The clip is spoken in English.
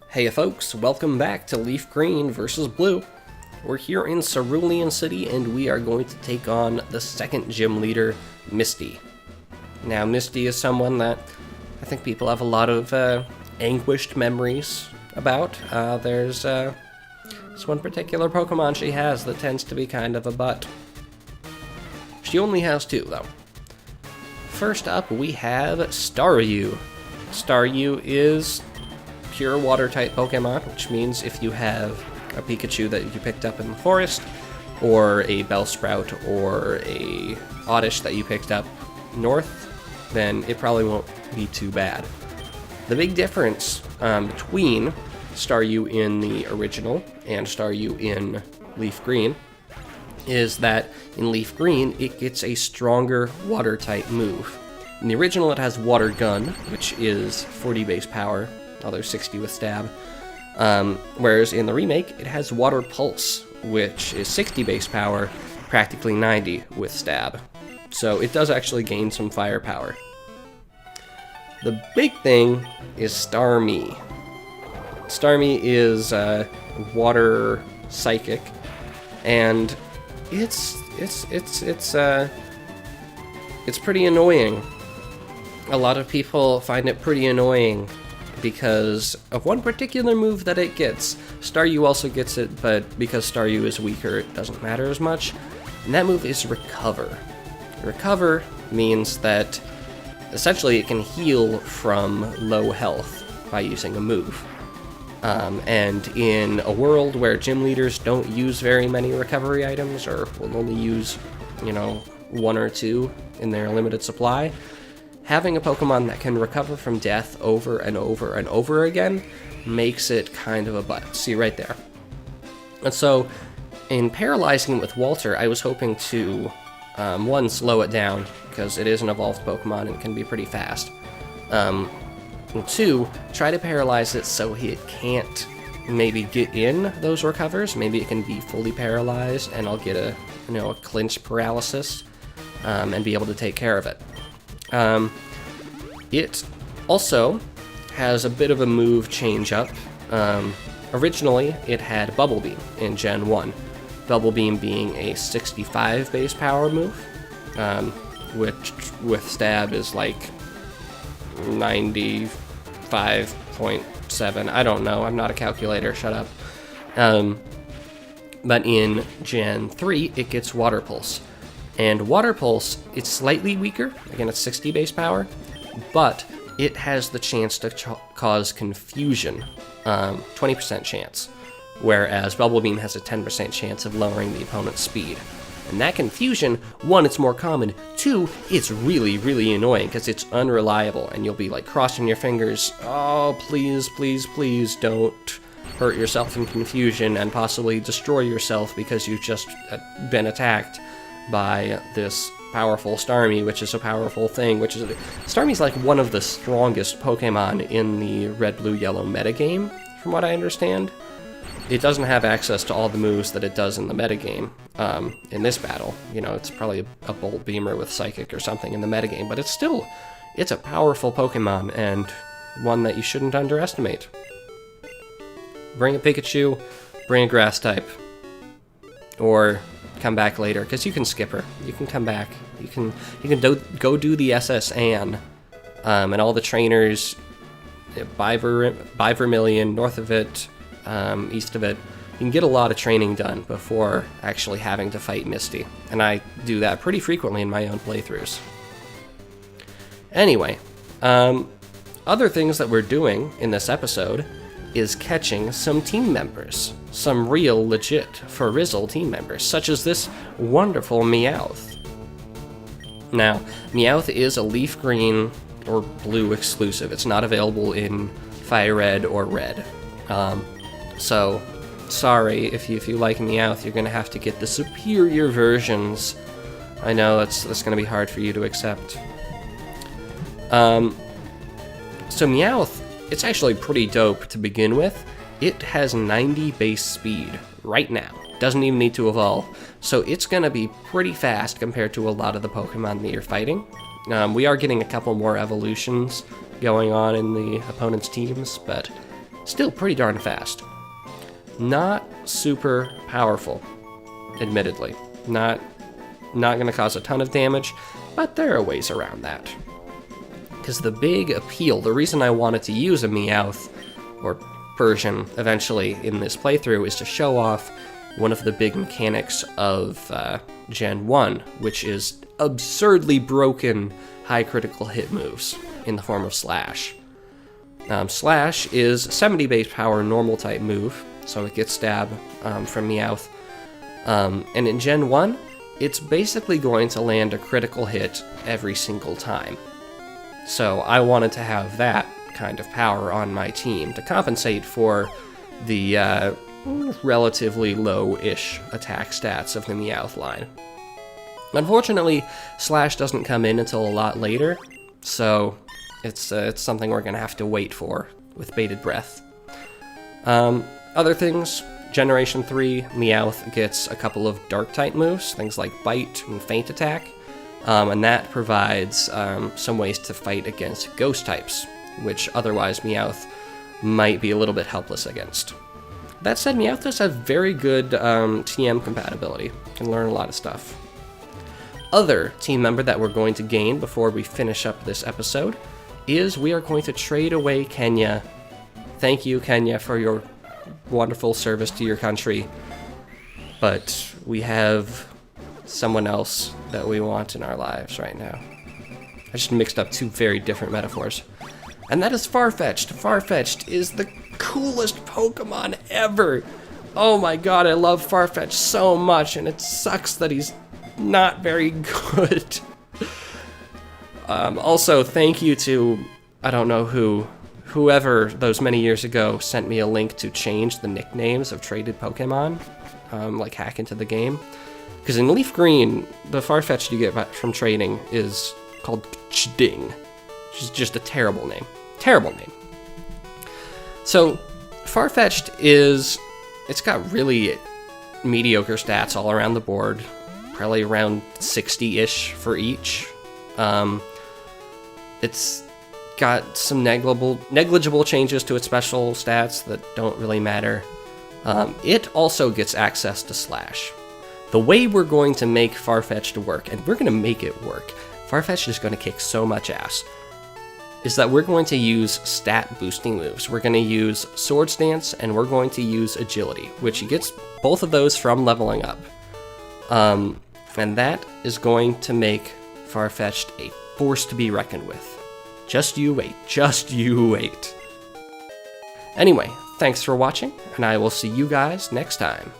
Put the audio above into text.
Hey folks, welcome back to LeafGreen vs. Blue. We're here in Cerulean City and we are going to take on the second gym leader, Misty. Now, Misty is someone that I think people have a lot of anguished memories about. There's this one particular Pokemon she has that tends to be kind of a butt. She only has two, though. First up, we have Staryu. Staryu is pure water-type Pokemon, which means if you have a Pikachu that you picked up in the forest, or a Bellsprout, or a Oddish that you picked up north, then it probably won't be too bad. The big difference between Staryu in the original and Staryu in LeafGreen is that in LeafGreen it gets a stronger water-type move. In the original it has Water Gun, which is 40 base power, other 60 with stab, whereas in the remake it has Water Pulse, which is 60 base power, practically 90 with stab. So it does actually gain some firepower. The big thing is Starmie. Starmie is water psychic, and it's pretty annoying. A lot of people find it pretty annoying because of one particular move that it gets. Staryu also gets it, but because Staryu is weaker, it doesn't matter as much. And that move is Recover. Recover means that essentially it can heal from low health by using a move. And in a world where gym leaders don't use very many recovery items, or will only use, one or two in their limited supply, having a Pokemon that can recover from death over and over and over again makes it kind of a butt. See right there. And so, in paralyzing with Walter, I was hoping to, one, slow it down, because it is an evolved Pokemon and can be pretty fast. And two, try to paralyze it so it can't maybe get in those recovers. Maybe it can be fully paralyzed, and I'll get a clinch paralysis, and be able to take care of it. It also has a bit of a move change up. Originally, it had Bubble Beam in Gen 1. Bubble Beam being a 65 base power move, which with stab is like 95.7. I don't know, I'm not a calculator, shut up. But in Gen 3, it gets Water Pulse. And Water Pulse, it's slightly weaker, again it's 60 base power, but it has the chance to cause confusion, 20% chance, whereas Bubble Beam has a 10% chance of lowering the opponent's speed. And that confusion, one, it's more common, two, it's really, really annoying because it's unreliable, and you'll be like crossing your fingers, oh, please, please, please don't hurt yourself in confusion and possibly destroy yourself because you've just been attacked by this powerful Starmie, which is a powerful thing, Starmie's like one of the strongest Pokemon in the Red, Blue, Yellow metagame, from what I understand. It doesn't have access to all the moves that it does in the metagame, in this battle. It's probably a Bolt Beamer with Psychic or something in the metagame, but it's a powerful Pokemon, and one that you shouldn't underestimate. Bring a Pikachu, bring a Grass type, or come back later, because you can skip her. You can come back. You can go do the SS Anne, and all the trainers by Vermilion, north of it, east of it. You can get a lot of training done before actually having to fight Misty, and I do that pretty frequently in my own playthroughs. Anyway, other things that we're doing in this episode is catching some team members. Some real, legit, for Rizzle team members, such as this wonderful Meowth. Now, Meowth is a LeafGreen or Blue exclusive. It's not available in Fire Red or Red. So, sorry, if you like Meowth, you're going to have to get the superior versions. I know that's going to be hard for you to accept. So Meowth, it's actually pretty dope to begin with. it has 90 base speed right now. Doesn't even need to evolve. So it's going to be pretty fast compared to a lot of the Pokemon that you're fighting. We are getting a couple more evolutions going on in the opponent's teams, but still pretty darn fast. Not super powerful, admittedly. Not going to cause a ton of damage, but there are ways around that. Because the big appeal, the reason I wanted to use a Meowth, or Persian, eventually in this playthrough, is to show off one of the big mechanics of Gen 1, which is absurdly broken high critical hit moves in the form of Slash. Slash is 70 base power normal type move, so it gets stab from Meowth. And in Gen 1, it's basically going to land a critical hit every single time. So I wanted to have that kind of power on my team to compensate for the relatively low-ish attack stats of the Meowth line. Unfortunately, Slash doesn't come in until a lot later, so it's something we're going to have to wait for with bated breath. Other things, Generation 3, Meowth gets a couple of Dark-type moves, things like Bite and Feint Attack, and that provides some ways to fight against Ghost types, which otherwise Meowth might be a little bit helpless against. That said, Meowth does have very good TM compatibility, can learn a lot of stuff. Other team member that we're going to gain before we finish up this episode is we are going to trade away Kenya. Thank you, Kenya, for your wonderful service to your country, but we have someone else that we want in our lives right now. I just mixed up two very different metaphors. And that is Farfetch'd. Farfetch'd is the coolest Pokemon ever. Oh my god, I love Farfetch'd so much, and it sucks that he's not very good. Also, thank you to, I don't know whoever those many years ago sent me a link to change the nicknames of traded Pokemon, like hack into the game. Because in LeafGreen, the Farfetch'd you get from trading is called Chding, which is just a terrible name. Terrible name. So, Farfetch'd it's got really mediocre stats all around the board, probably around 60-ish for each. It's got some negligible changes to its special stats that don't really matter. It also gets access to Slash. The way we're going to make Farfetch'd work, and we're going to make it work, Farfetch'd is going to kick so much ass, is that we're going to use stat boosting moves. We're going to use Sword Stance, and we're going to use Agility, which gets both of those from leveling up. And that is going to make Farfetch'd a force to be reckoned with. Just you wait. Just you wait. Anyway, thanks for watching, and I will see you guys next time.